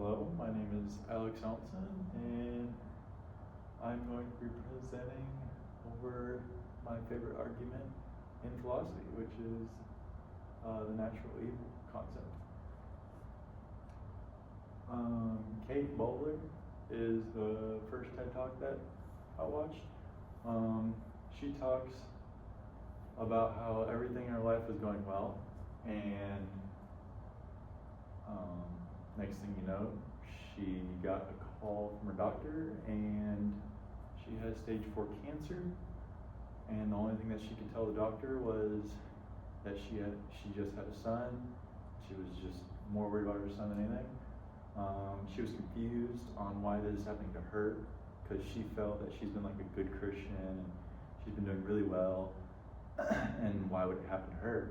Hello, my name is Alex Alton, and I'm going to be presenting over my favorite argument in philosophy, which is the natural evil concept. Kate Bowler is the first TED Talk that I watched. She talks about how everything in her life is going well, and next thing you know, she got a call from her doctor, and she has stage 4 cancer. And the only thing that she could tell the doctor was that she just had a son. She was just more worried about her son than anything. She was confused on why this is happening to her, because she felt that she's been like a good Christian and she's been doing really well, and why would it happen to her?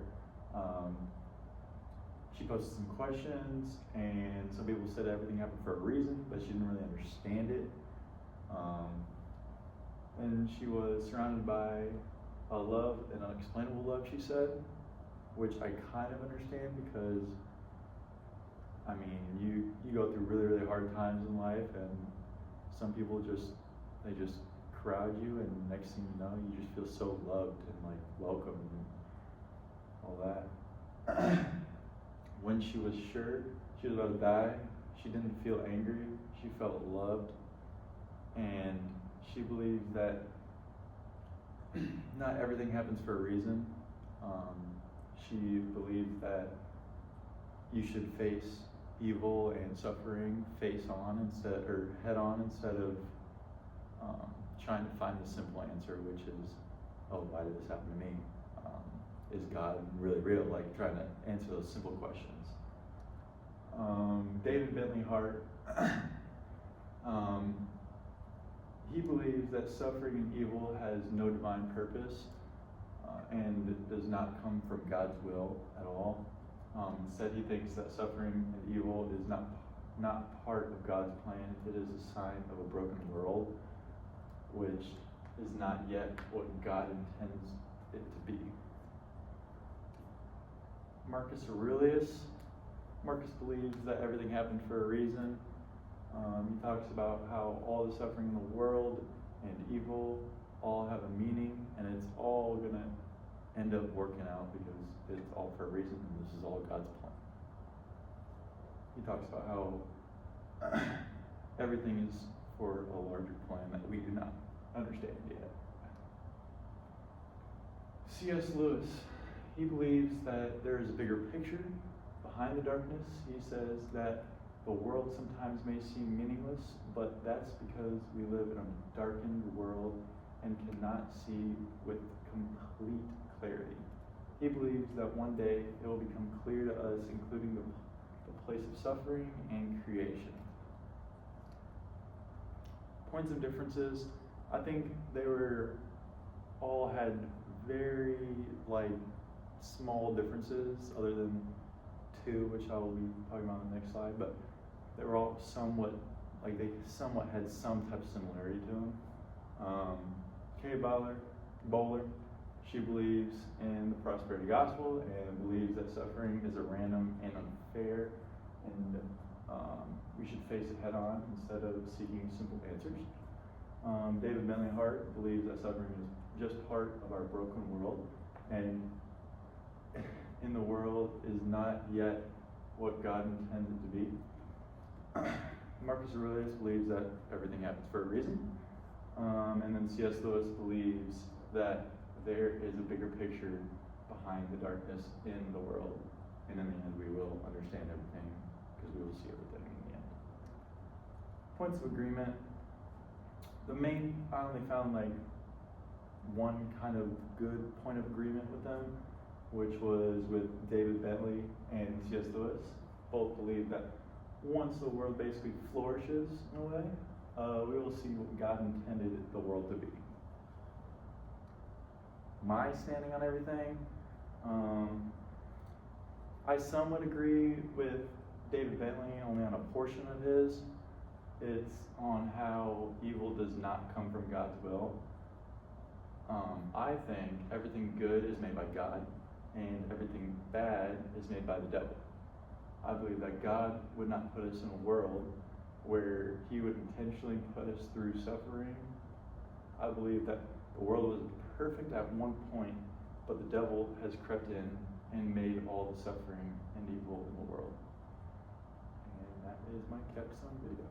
She posted some questions, and some people said everything happened for a reason, but she didn't really understand it. And she was surrounded by a love, an unexplainable love, she said, which I kind of understand, because I mean, you go through really, really hard times in life, and some people just crowd you, and next thing you know, you just feel so loved and like welcome and all that. When she was sure she was about to die, she didn't feel angry, she felt loved, and she believes that not everything happens for a reason. She believes that you should face evil and suffering head on, instead of trying to find the simple answer, which is, oh, why did this happen to me? Is God really real? Like, trying to answer those simple questions. David Bentley Hart, he believes that suffering and evil has no divine purpose, and does not come from God's will at all. Instead, he thinks that suffering and evil is not part of God's plan. It is a sign of a broken world, which is not yet what God intends it to be. Marcus Aurelius believes that everything happened for a reason. He talks about how all the suffering in the world and evil all have a meaning, and it's all going to end up working out because it's all for a reason, and this is all God's plan. He talks about how everything is for a larger plan that we do not understand yet. C.S. Lewis, he believes that there is a bigger picture behind the darkness. He says that the world sometimes may seem meaningless, but that's because we live in a darkened world and cannot see with complete clarity. He believes that one day it will become clear to us, including the place of suffering and creation. Points of differences, I think they all had very small differences, other than two, which I will be talking about on the next slide, but they were all somewhat had some type of similarity to them. Kate Bowler, she believes in the prosperity gospel and believes that suffering is a random and unfair, and we should face it head on instead of seeking simple answers. David Bentley Hart believes that suffering is just part of our broken world, and in the world is not yet what God intended to be. Marcus Aurelius believes that everything happens for a reason. And then C.S. Lewis believes that there is a bigger picture behind the darkness in the world. And in the end, we will understand everything, because we will see everything in the end. Points of agreement. I only found one kind of good point of agreement with them, which was with David Bentley and C.S. Lewis. Both believe that once the world basically flourishes in a way, we will see what God intended the world to be. My standing on everything, I somewhat agree with David Bentley, only on a portion of his. It's on how evil does not come from God's will. I think everything good is made by God, and everything bad is made by the devil. I believe that God would not put us in a world where He would intentionally put us through suffering. I believe that the world was perfect at one point, but the devil has crept in and made all the suffering and evil in the world. And that is my capstone video.